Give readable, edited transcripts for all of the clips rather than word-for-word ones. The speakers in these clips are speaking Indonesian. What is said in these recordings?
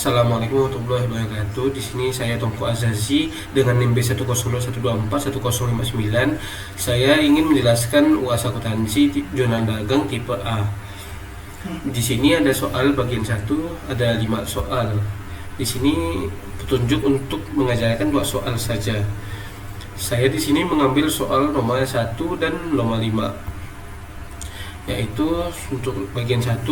Assalamualaikum warahmatullahi wabarakatuh. Di sini saya Tongko Azazi dengan NIM B10124-11059. Saya ingin menjelaskan UAS akuntansi jurnal dagang tipe A. Di sini ada soal bagian 1, ada 5 soal. Di sini petunjuk untuk mengajarkan 2 soal saja. Saya di sini mengambil soal nomor 1 dan nomor 5. Yaitu untuk bagian 1,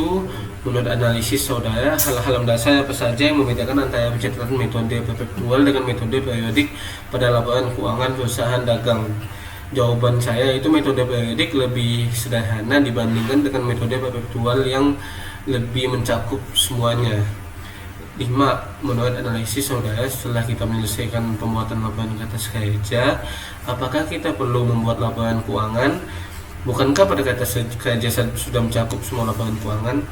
menurut analisis saudara, hal-hal dasar apa saja yang membedakan antara pencatatan metode perpetual dengan metode periodik pada laporan keuangan perusahaan dagang? Jawaban saya itu metode periodik lebih sederhana dibandingkan dengan metode perpetual yang lebih mencakup semuanya. 5. Menurut analisis saudara, setelah kita menyelesaikan pembuatan laporan atas kerja, apakah kita perlu membuat laporan keuangan? Bukankah pada kata kerja sudah mencakup semua laporan keuangan?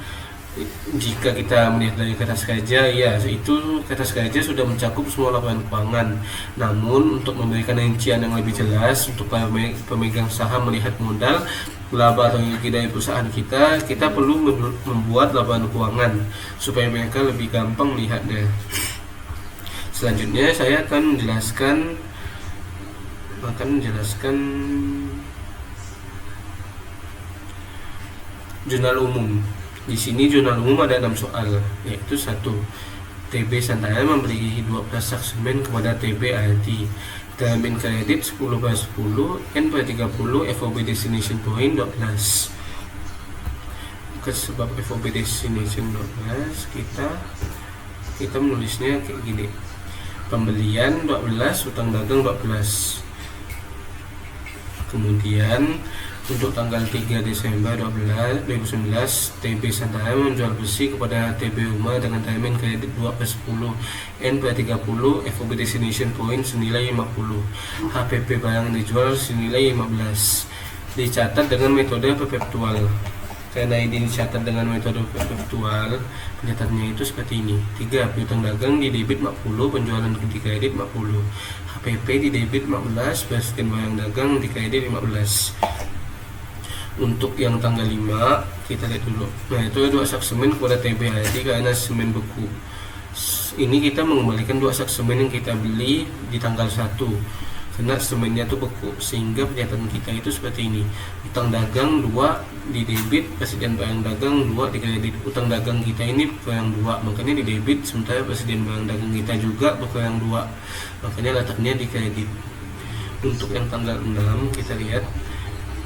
Jika kita melihat dari kata kerja, ya, itu kata kerja sudah mencakup semua laporan keuangan. Namun untuk memberikan rincian yang lebih jelas untuk para pemegang saham melihat modal, laba atau rugi dari perusahaan kita perlu membuat laporan keuangan supaya mereka lebih gampang melihatnya. Selanjutnya saya akan menjelaskan jurnal umum. Di sini jurnal umum ada 6 soal, yaitu 1. TB Santara memberi 12 saksemen kepada TB IT. Termin kredit 10/10, N/30, FOB destination point 12. Sebab FOB destination 12, kita menulisnya kayak gini. Pembelian 12, utang dagang 12. Kemudian untuk tanggal 3 Desember 2019, TB Santara menjual besi kepada TB Uma dengan termin kredit 2/10, N/30, FOB destination point senilai 50, HPP barang dijual senilai 15. Dicatat dengan metode perpetual. Karena ini dicatat dengan metode perpetual, pencatatannya itu seperti ini. 3. Piutang dagang di debit 40, penjualan di kredit 40. HPP di debit 15, persisten barang dagang di kredit 15. Untuk yang tanggal 5 kita lihat dulu. Nah, itu 2 saksemen kepada TBHD karena semen beku. Ini kita mengembalikan 2 saksemen yang kita beli di tanggal 1 karena semennya itu beku, sehingga pernyataan kita itu seperti ini. Utang dagang 2 di debit, presiden barang dagang 2 di kredit. Utang dagang kita ini berkurang 2, makanya di debit, sementara presiden barang dagang kita juga berkurang 2, makanya letaknya di kredit. Untuk yang tanggal 6 kita lihat,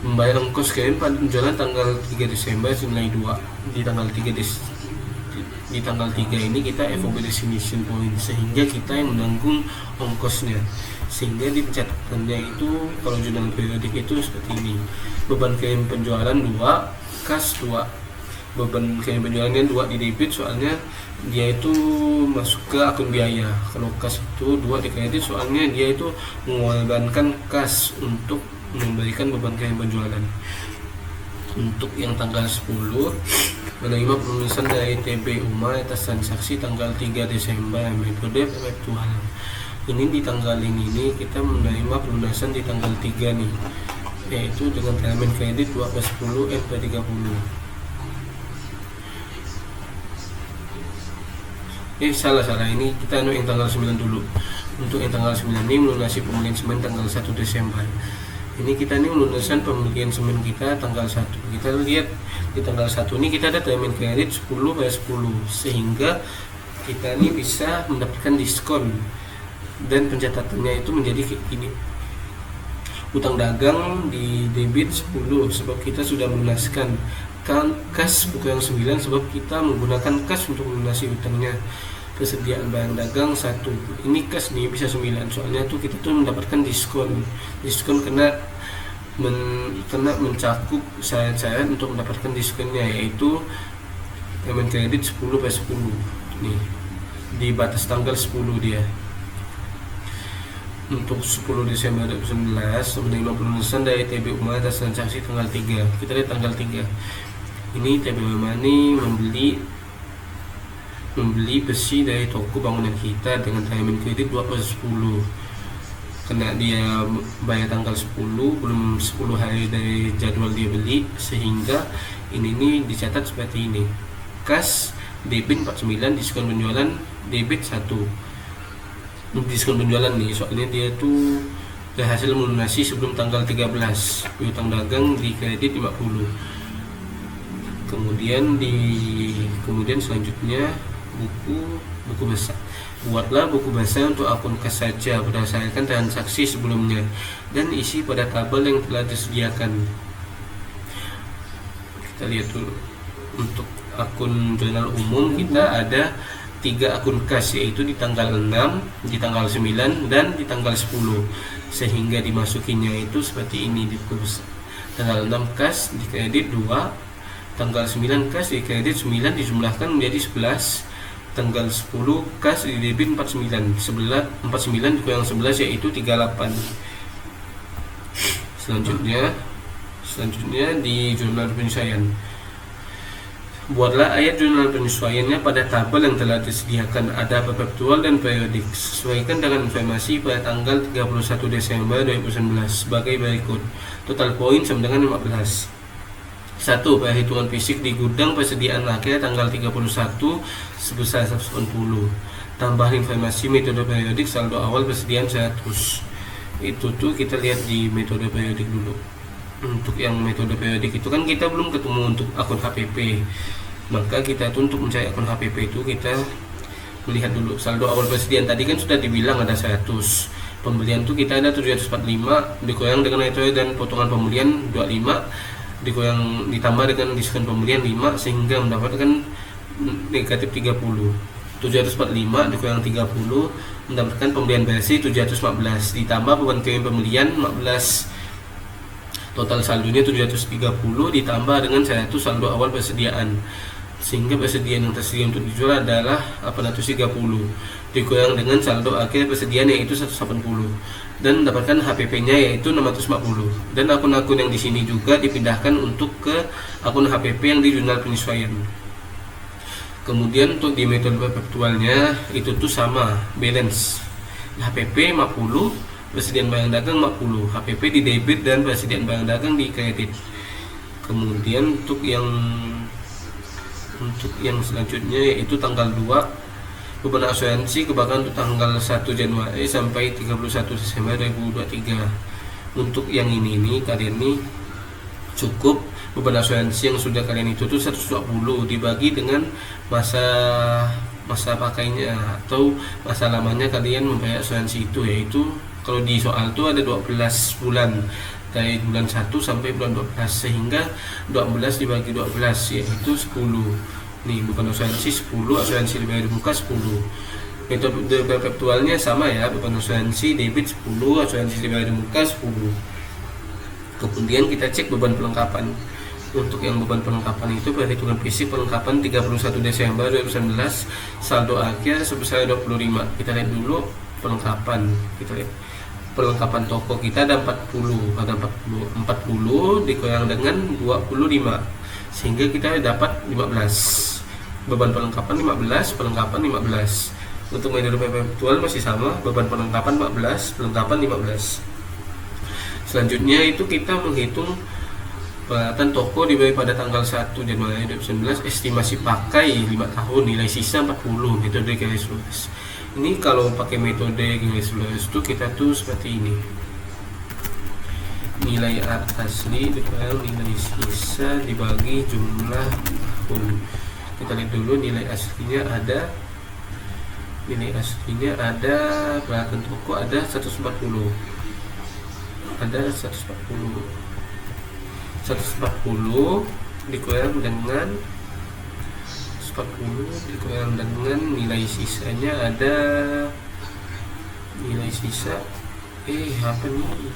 membayar ongkos kirim pada penjualan tanggal 3 Desember senilai 2. Di tanggal 3 ini kita FOB destination point, sehingga kita yang menanggung ongkosnya. Sehingga di pencatatannya itu kalau jurnal periodik itu seperti ini. Beban kirim penjualan 2, kas 2. Beban kirim penjualannya 2 di debit, soalnya dia itu masuk ke akun biaya. Kalau kas itu 2 di kredit, soalnya dia itu mengorbankan kas untuk memberikan beban kirim penjualan. Untuk yang tanggal 10, menerima penulisan dari TB Uma atas transaksi tanggal 3 Desember metode perpetual. Ini di tanggal ini kita menerima pelunasan di tanggal 3 nih, yaitu dengan termin kredit 2/10, N/30. Salah, ini kita yang tanggal 9 dulu. Untuk yang tanggal 9 ini melunasi pembelian semen tanggal 1 Desember. Ini kita melunaskan pembelian semen kita tanggal 1. Kita lihat di tanggal 1 ini kita ada termin kredit 10/10, sehingga kita ini bisa mendapatkan diskon, dan pencatatannya itu menjadi kayak gini. Utang dagang di debit 10 sebab kita sudah melunaskan. Kas bukan 9 sebab kita menggunakan kas untuk melunasi utangnya. Persediaan barang dagang 1, ini kas nih bisa 9, soalnya tuh kita tuh mendapatkan diskon karena mencakup syarat-syarat untuk mendapatkan diskonnya, yaitu termin kredit 10/10 nih, di batas tanggal 10 dia. Untuk 10 Desember 2019 menerima pelunasan dari TB Uma atas transaksi tanggal 3. Kita lihat tanggal 3 ini TB Uma ini membeli besi dari toko bangunan kita dengan termin kredit 2/10. Karena dia bayar tanggal 10, belum 10 hari dari jadwal dia beli, sehingga ini dicatat seperti ini. Kas debit 49, diskon penjualan debit 1. Diskon penjualan nih, soalnya dia tuh berhasil melunasi sebelum tanggal 13. Piutang dagang di kredit 50. Kemudian selanjutnya buku besar. Buatlah buku besar untuk akun kas saja berdasarkan transaksi sebelumnya dan isi pada tabel yang telah disediakan. Kita lihat dulu. Untuk akun jurnal umum kita ada 3 akun kas, yaitu di tanggal 6, di tanggal 9, dan di tanggal 10. Sehingga dimasukinya itu seperti ini di buku besar. Tanggal 6 kas di kredit 2, tanggal 9 kas di kredit 9 dijumlahkan menjadi 11, tanggal 10 kas di debit 49. 49 dikurang 11 yaitu 38. Selanjutnya di jurnal penyesuaian. Buatlah ayat jurnal penyesuaiannya pada tabel yang telah disediakan. Ada perpetual dan periodik. Sesuaikan dengan informasi pada tanggal 31 Desember 2019 sebagai berikut. Total poin sama dengan 15. 1. Perhitungan fisik di gudang persediaan akhir tanggal 31 sebesar 180. Tambah informasi metode periodik saldo awal persediaan 100. Itu tuh kita lihat di metode periodik dulu. Untuk yang metode periodik itu kan kita belum ketemu untuk akun HPP. Maka kita tuh untuk mencari akun HPP itu kita melihat dulu saldo awal persediaan. Tadi kan sudah dibilang ada 100. Pembelian tuh kita ada 745 dikurang dengan itu dan potongan pembelian 25 dikurang ditambah dengan diskon pembelian 5 sehingga mendapatkan negatif 30. 745 dikurang 30 mendapatkan pembelian bersih 715 ditambah beban kirim pembelian 15. Total saldonya 730 ditambah dengan 100 saldo awal persediaan, sehingga persediaan yang tersedia untuk dijual adalah 830 dikurang dengan saldo akhir persediaan yaitu 180 dan mendapatkan HPP-nya yaitu 640. Dan akun-akun yang di sini juga dipindahkan untuk ke akun HPP yang di jurnal penyesuaian. Kemudian untuk di metode perpetualnya itu tuh sama, balance HPP 50, persediaan barang dagang 40, HPP di debit dan persediaan barang dagang di kredit. Kemudian untuk yang selanjutnya yaitu tanggal 2, beban asuransi kebakaran untuk tanggal 1 Januari sampai 31 Desember 2023. Untuk yang ini kalian nih cukup beban asuransi yang sudah kalian itu tuh 120 dibagi dengan masa pakainya atau masa lamanya kalian membayar asuransi itu, yaitu kalau di soal itu ada 12 bulan dari bulan 1 sampai bulan 12, sehingga 12 dibagi 12 yaitu 10. Nih bukan asuransi 10, asuransi dibayar di muka 10. Metode perpetualnya sama ya, beban asuransi debit 10, asuransi dibayar di muka 10. Kemudian kita cek beban pelengkapan. Untuk yang beban pelengkapan itu perhitungan fisik pelengkapan 31 Desember 2019 saldo akhir sebesar 25. Kita lihat dulu pelengkapan. Kita lihat perlengkapan toko kita ada 40 dikurang dengan 25 sehingga kita dapat 15. Beban pelengkapan 15, pelengkapan 15. Untuk metode perpetual masih sama, beban pelengkapan 14, pelengkapan 15. Selanjutnya itu kita menghitung peralatan toko dibeli pada tanggal 1 Januari 2019, estimasi pakai 5 tahun, nilai sisa 40, metode garis lurus. Ini kalau pakai metode garis lurus itu kita tuh seperti ini. Nilai asli dikurang nilai sisa dibagi jumlah tahun. Kita lihat dulu nilai aslinya ada. Nilai aslinya ada peralatan toko ada 140. Ada 140 dikurang dengan 40 dikurang dengan nilai sisanya ada nilai sisa apa nih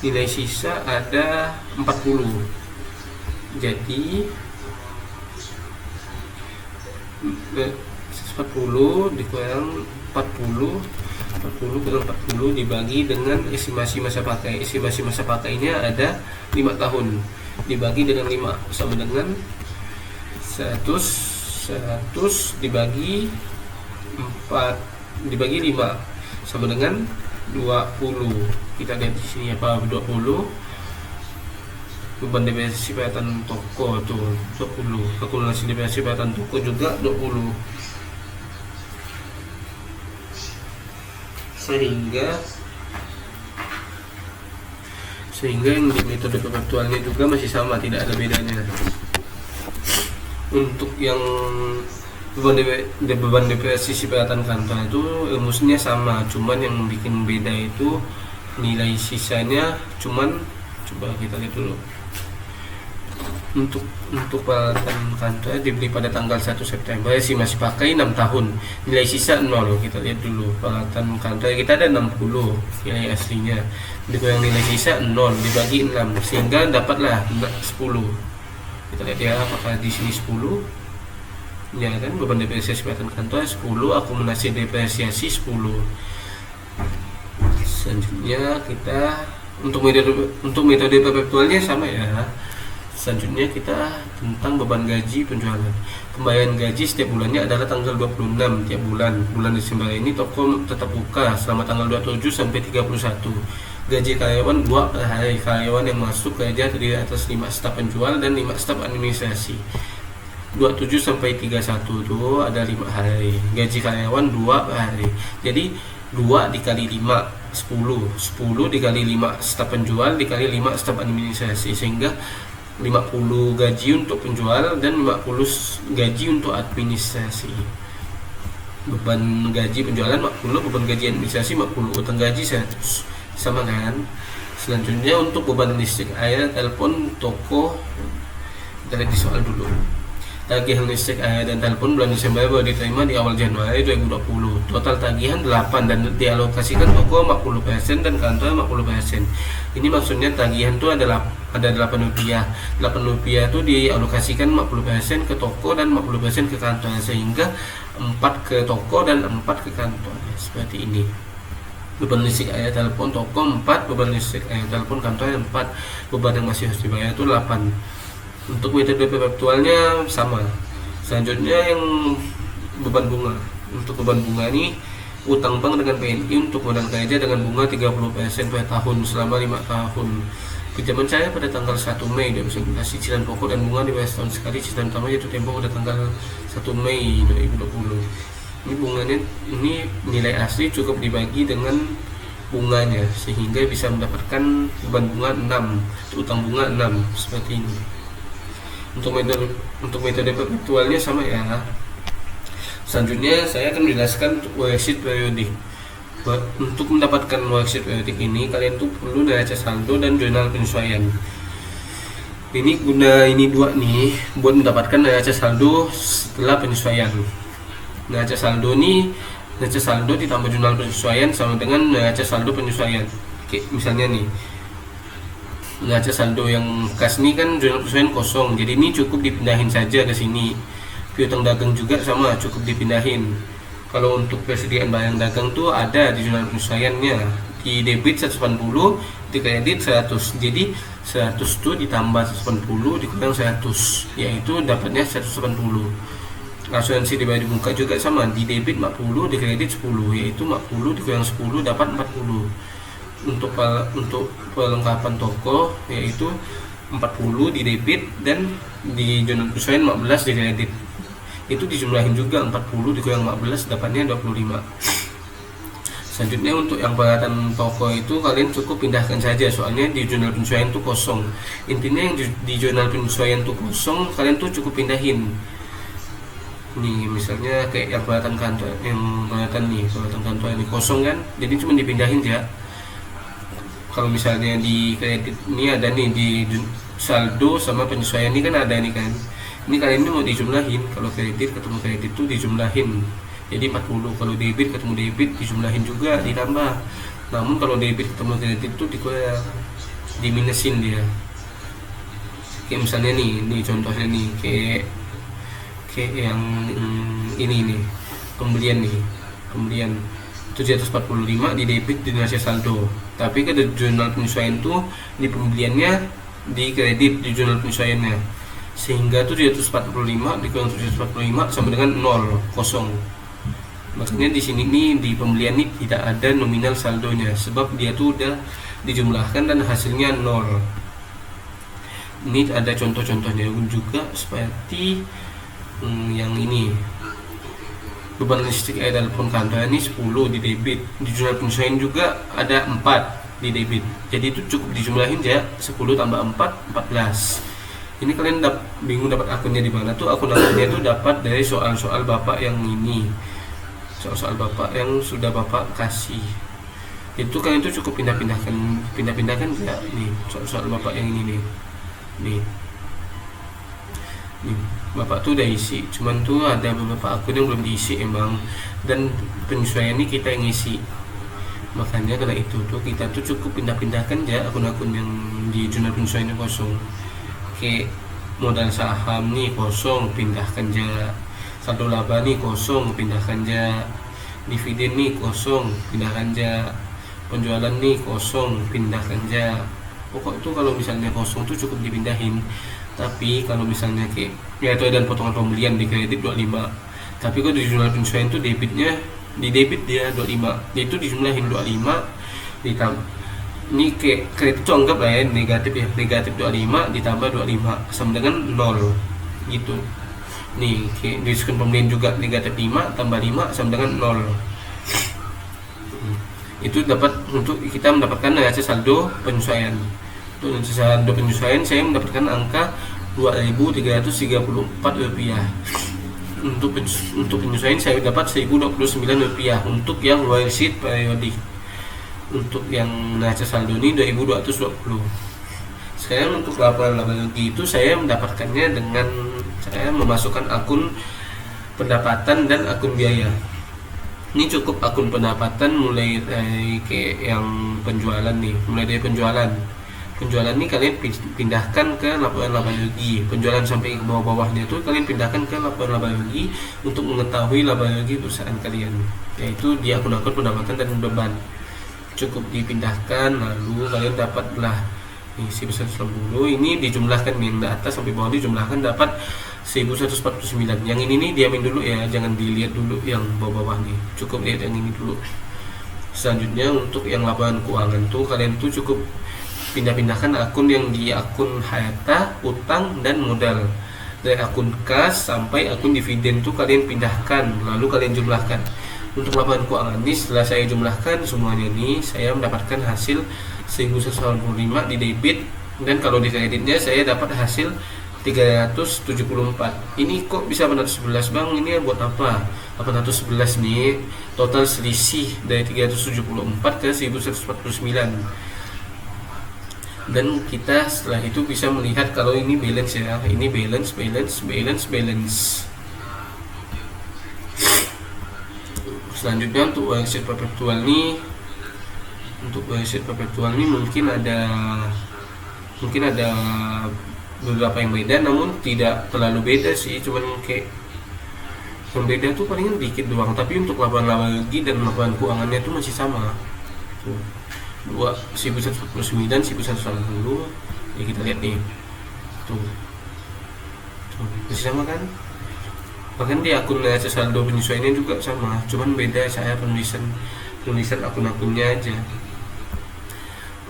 nilai sisa ada 40. Jadi 140 dikurang 40 kurang 40 dibagi dengan estimasi masa pakai. Estimasi masa pakainya ada 5 tahun dibagi dengan 5 sama dengan 100 dibagi 4 dibagi 5 sama dengan 20. Kita lihat di sini apa 20 beban depresi pelihatan toko tuh 20, akumulasi depresi pelihatan toko juga 20, sehingga yang di metode perpetualnya juga masih sama, tidak ada bedanya. Untuk yang beban depresi si pelihatan kantor itu rumusnya sama, cuman yang bikin beda itu nilai sisanya. Cuman coba kita lihat dulu. Untuk pelihatan kantor dibeli pada tanggal 1 September sih masih pakai 6 tahun, nilai sisa 0. Kita lihat dulu pelihatan kantor kita ada 60 nilai aslinya, dikurang nilai sisa 0 dibagi 6 sehingga dapatlah 10. Kita lihat ya, apakah di sini 10 ya kan, beban depresiasi pelihatan kantor 10, akumulasi depresiasi 10. Selanjutnya kita untuk metode perpetualnya sama ya. Selanjutnya kita tentang beban gaji penjualan. Pembayaran gaji setiap bulannya adalah tanggal 26 tiap bulan. Bulan Desember ini toko tetap buka selama tanggal 27 sampai 31. Gaji karyawan 2 per hari. Karyawan yang masuk kerja terdiri atas 5 staf penjual dan 5 staf administrasi. 27 sampai 31 itu ada 5 hari. Gaji karyawan 2 per hari. Jadi 2 dikali 5 10 dikali 5 staf penjual dikali 5 staf administrasi, sehingga 50 gaji untuk penjual dan 50 gaji untuk administrasi. Beban gaji penjualan 40, beban gaji administrasi 50, utang gaji 100. Sama kan? Selanjutnya untuk beban listrik, air, telepon, toko, kita lihat di soal dulu. Tagihan listrik, air, dan telepon bulan Desember baru diterima di awal Januari 2020. Total tagihan 8 dan dialokasikan toko 40% dan kantor 50%. Ini maksudnya tagihan itu ada 8 rupiah. 8 rupiah itu dialokasikan 50% ke toko dan 50% ke kantor, sehingga 4 ke toko dan 4 ke kantor. Seperti ini. Beban listrik, air, telepon, toko 4, beban listrik, air, telepon, kantor 4. Beban yang masih harus dibayar itu 8. Untuk metode perpetualnya sama. Selanjutnya yang beban bunga. Untuk beban bunga ini utang bank dengan PNI untuk modal kerja dengan bunga 30% per tahun selama 5 tahun. Pinjaman saya pada tanggal 1 Mei 2019, cicilan pokok dan bunga dibayar setahun sekali. Cicilan utama jatuh tempo pada tanggal 1 Mei 2020. Ini bunganya, ini nilai asli cukup dibagi dengan bunganya sehingga bisa mendapatkan beban bunga 6, utang bunga 6 seperti ini. Untuk metode perpetualnya sama ya. Selanjutnya saya akan menjelaskan worksheet periodik. Untuk mendapatkan worksheet periodik ini kalian tuh perlu neraca saldo dan jurnal penyesuaian. Ini guna ini dua nih buat mendapatkan neraca saldo setelah penyesuaian. Neraca saldo ditambah jurnal penyesuaian sama dengan neraca saldo penyesuaian. Oke, misalnya nih neraca saldo yang kas ini kan jurnal penyesuaian kosong, jadi ini cukup dipindahin saja ke sini. Piutang dagang juga sama, cukup dipindahin. Kalau untuk persediaan barang dagang tuh ada di jurnal penyesuaiannya, di debit 180, di kredit 100. Jadi 100 tuh ditambah 180 dikurang 100, yaitu dapatnya 180. Asuransi dibayar di muka juga sama, di debit 40, di kredit 10, yaitu 40 dikurang 10 dapat 40. Untuk perlengkapan toko yaitu 40 di debit dan di jurnal penyesuaian 15 di kredit. Itu dijumlahin juga, 40 dikurang 15 dapatnya 25. Selanjutnya untuk yang peralatan toko itu kalian cukup pindahkan saja, soalnya di jurnal penyesuaian itu kosong. Intinya yang di jurnal penyesuaian itu kosong, kalian tuh cukup pindahin. Nih misalnya kayak yang peralatan kantor, peralatan kantor ini kosong kan, jadi cuma dipindahin ya. Kalau misalnya di kredit ini ada nih di saldo sama penyesuaian ini kan ada nih kan. Ini kalian ini mau dijumlahin, kalau kredit ketemu kredit itu dijumlahin. Jadi 40, kalau debit ketemu debit dijumlahin juga, ditambah. Namun kalau debit ketemu kredit itu dikurang, diminusin dia. Kayak misalnya nih contohnya nih kayak yang ini nih, pembelian 745 di debit di neraca saldo, tapi ke jurnal penyesuaian tuh di pembeliannya di kredit di jurnal penyesuaiannya, sehingga 745 dikurang 745 sama dengan 0, kosong. Makanya di sini nih di pembelian ini tidak ada nominal saldonya sebab dia tuh udah dijumlahkan dan hasilnya 0. Ini ada contoh-contohnya juga seperti yang ini, beban listrik air telepon kantor ini 10 di debit, di jurnal penyesuaian juga ada 4 di debit, jadi itu cukup dijumlahin ya, 10 tambah 4 14. Ini kalian bingung dapat akunnya di mana tuh, akun akunnya itu dapat dari soal-soal bapak yang ini, soal-soal bapak yang sudah bapak kasih. Itu kalian tuh cukup pindah-pindahkan ya, nih soal-soal bapak yang ini nih bapak tuh udah isi, cuman tuh ada beberapa akun yang belum diisi emang, dan penyesuaian ini kita yang isi. Makanya karena itu tuh kita tuh cukup pindah-pindahkan ya akun-akun yang di jurnal penyesuaian kosong. Kayak modal saham nih kosong, pindahkan aja. Saldo laba nih kosong, pindahkan aja. Dividen nih kosong, pindahkan aja. Penjualan nih kosong, pindahkan aja. Pokok itu kalau misalnya kosong tuh cukup dipindahin. Tapi kalau misalnya kayak ya itu dan potongan pembelian di kredit 25, tapi kalau di jurnal penyesuaian tuh debitnya di debit dia 25, itu dijumlahin 25 ditambah ini kayak kredit itu anggap lah ya negatif 25 ditambah 25 sama dengan 0 gitu. Nih kayak diskon pembelian juga negatif 5 tambah 5 sama dengan 0. Itu dapat untuk kita mendapatkan neraca saldo penyesuaian. Untuk neraca saldo penyesuaian saya mendapatkan angka Rp2.334. Untuk penyesuaian saya dapat Rp1.029 untuk yang worksheet periodik. Untuk yang neraca saldo ini 2.220. Sekarang untuk laporan laba rugi itu saya mendapatkannya dengan saya memasukkan akun pendapatan dan akun biaya. Ini cukup akun pendapatan mulai dari kayak yang penjualan nih, mulai dari penjualan ini kalian pindahkan ke laporan laba rugi. Penjualan sampai ke bawah-bawahnya itu kalian pindahkan ke laporan laba rugi untuk mengetahui laba rugi perusahaan kalian, yaitu di akun-akun pendapatan dan beban. Cukup dipindahkan, lalu kalian dapatlah nih 1160. Ini dijumlahkan yang di atas sampai bawah dijumlahkan dapat 1149. Yang ini nih diamin dulu ya, jangan dilihat dulu yang bawah-bawah nih. Cukup lihat yang ini dulu. Selanjutnya untuk yang laporan keuangan tuh kalian tuh cukup pindah-pindahkan akun yang di akun harta, utang, dan modal. Dari akun kas sampai akun dividen tuh kalian pindahkan, lalu kalian jumlahkan. Untuk laporan keuangan ini setelah saya jumlahkan semuanya nih, saya mendapatkan hasil 1185 di debit, dan kalau di kreditnya saya dapat hasil 374. Ini kok bisa 811 bang, ini buat apa? 811 nih total selisih dari 374 ke 1149. Dan kita setelah itu bisa melihat kalau ini balance ya, ini balance. Selanjutnya untuk worksheet perpetual nih, mungkin ada beberapa yang beda, namun tidak terlalu beda sih, cuman kayak yang beda tuh palingan dikit doang. Tapi untuk laporan laba rugi dan laporan keuangannya itu masih sama tuh. 1149, 1180 ya, kita lihat nih tuh masih sama kan, bahkan di akun neraca saldo penyesuaiannya juga sama, cuman beda saya penulisan akun-akunnya aja.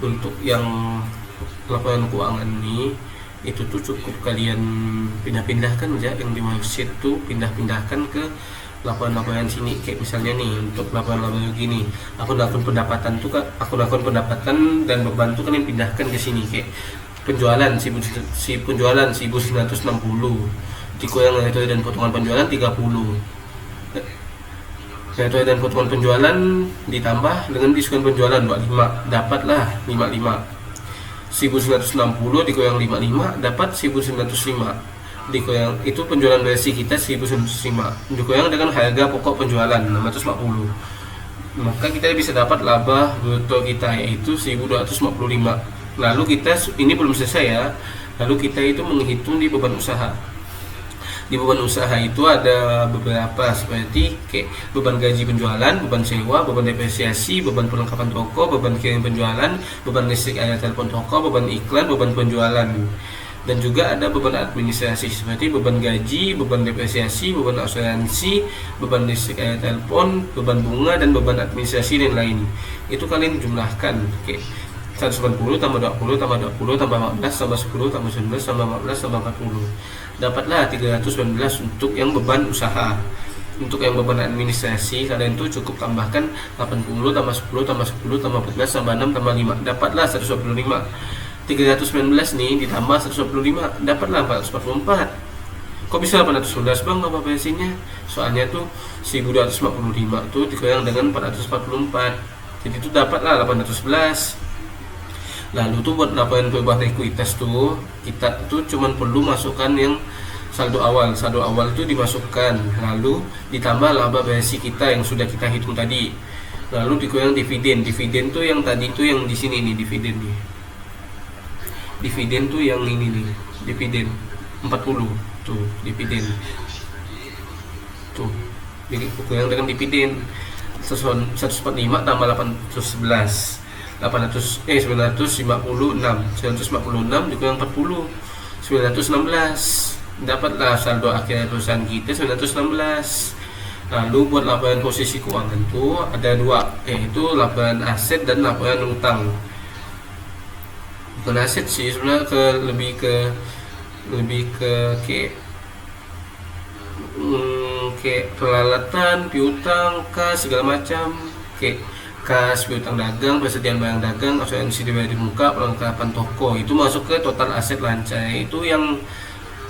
Untuk yang laporan keuangan nih itu tuh cukup kalian pindah-pindahkan aja, yang di worksheet tuh pindah-pindahkan ke laporan-laporan sini. Kayak misalnya nih untuk laporan laba rugi nih, akun-akun pendapatan tuh akun-akun pendapatan dan beban tuh kalian pindahkan ke sini. Kayak penjualan penjualan 1960 dikurangi nilai dan potongan penjualan 30, nilai dan potongan penjualan ditambah dengan diskon penjualan 25, dapatlah 55. 1960 dikurang 55 dapat 1905. Dikurang itu penjualan versi kita 1905, dikurang dengan harga pokok penjualan 640, maka kita bisa dapat laba bruto kita yaitu 1245. Lalu kita ini belum selesai ya, lalu kita itu menghitung di beban usaha. Di beban usaha itu ada beberapa seperti kayak beban gaji penjualan, beban sewa, beban depresiasi, beban perlengkapan toko, beban kirim penjualan, beban listrik air telepon toko, beban iklan, beban penjualan. Dan juga ada beban administrasi seperti beban gaji, beban depresiasi, beban asuransi, beban listrik air telepon, beban bunga, dan beban administrasi dan lain. Itu kalian jumlahkan. Oke. 190 tambah 20 tambah 20 tambah 14 tambah 10 tambah 19 tambah 14 tambah 40. Dapatlah 319 untuk yang beban usaha. Untuk yang beban administrasi kalian tuh cukup tambahkan 80 tambah 10 tambah 10 tambah 14 tambah 6 tambah 5. Dapatlah 125. 319 nih ditambah 125 dapatlah 444. Kok bisa 811 bang? Apa basinya? Soalnya tuh 1245 tuh dikurangi dengan 444, jadi itu dapatlah 811. Lalu tuh buat laporan perubahan ekuitas tuh kita tuh cuman perlu masukkan yang saldo awal tuh dimasukkan, lalu ditambah laba basi kita yang sudah kita hitung tadi, lalu dikurangi dividen tuh yang tadi tuh yang di sini nih, dividen tuh yang ini nih, dividen 40 tuh, dividen tuh jadi kurang dengan dividen 145 tambah 811 956 dikurang 40 916, dapatlah saldo akhir perusahaan kita 916. Lalu buat laporan posisi keuangan tuh ada dua, yaitu laporan aset dan laporan utang. Bukan aset sih sebenarnya, lebih ke kayak peralatan, piutang, kas segala macam, kayak kas, piutang dagang, persediaan barang dagang, asuransi dibayar di muka, perlengkapan toko, itu masuk ke total aset lancai. Itu yang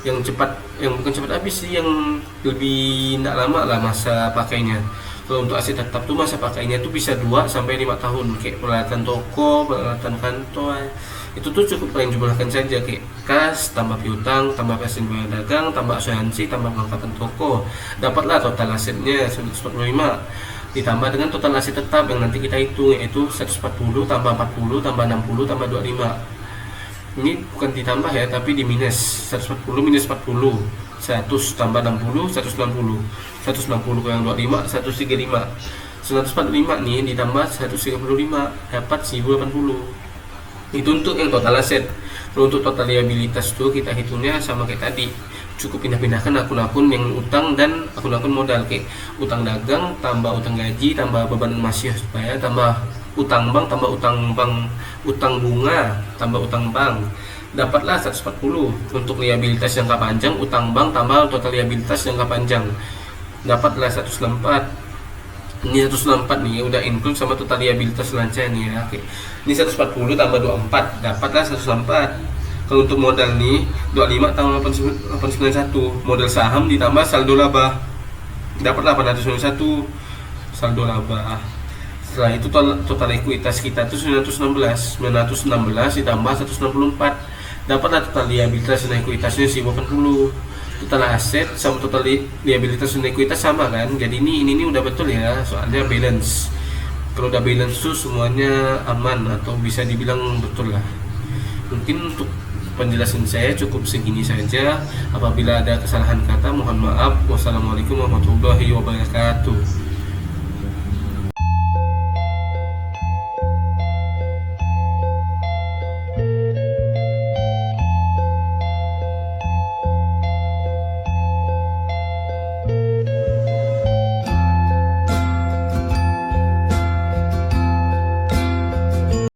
bukan cepat habis sih, yang lebih tidak lama lah masa pakainya. Kalau untuk aset tetap tuh masa pakainya tuh bisa 2 sampai 5 tahun, kayak peralatan toko, peralatan kantor, itu tuh cukup kalian jumlahkan saja, kayak kas tambah piutang tambah persediaan dagang tambah asuransi tambah perlengkapan toko, dapatlah total asetnya 145 ditambah dengan total aset tetap yang nanti kita hitung, yaitu 140 tambah 40 tambah 60 tambah 25. Ini bukan ditambah ya, tapi di minus. 140 minus 40, 100 tambah 60 160, 160 kurang 25 135, 145 nih ditambah 135 dapat 1080. Itu untuk yang total aset. Kalau untuk total liabilitas tuh kita hitungnya sama kayak tadi, cukup pindah-pindahkan akun-akun yang utang dan akun-akun modal, kayak utang dagang tambah utang gaji tambah beban masih supaya tambah utang bank tambah utang bunga tambah utang bank, dapatlah 140. Untuk liabilitas jangka panjang, utang bank tambah total liabilitas jangka panjang, dapatlah 164. Ini 164 nih udah include sama total liabilitas lancai nih ya. Oke. Ini 140 tambah 24 dapatlah 164. Kalau untuk modal nih 25 tambah 891, modal saham ditambah saldo laba, dapatlah 891 saldo laba. Setelah itu total ekuitas kita tuh 916 ditambah 164, dapatlah total liabilitas dan ekuitasnya 1080. Total aset sama total liabilitas dan ekuitas sama kan, jadi ini udah betul ya, soalnya balance. Kalau udah balance tuh semuanya aman atau bisa dibilang betul lah. Mungkin untuk penjelasan saya cukup segini saja. Apabila ada kesalahan kata mohon maaf. Wassalamualaikum warahmatullahi wabarakatuh.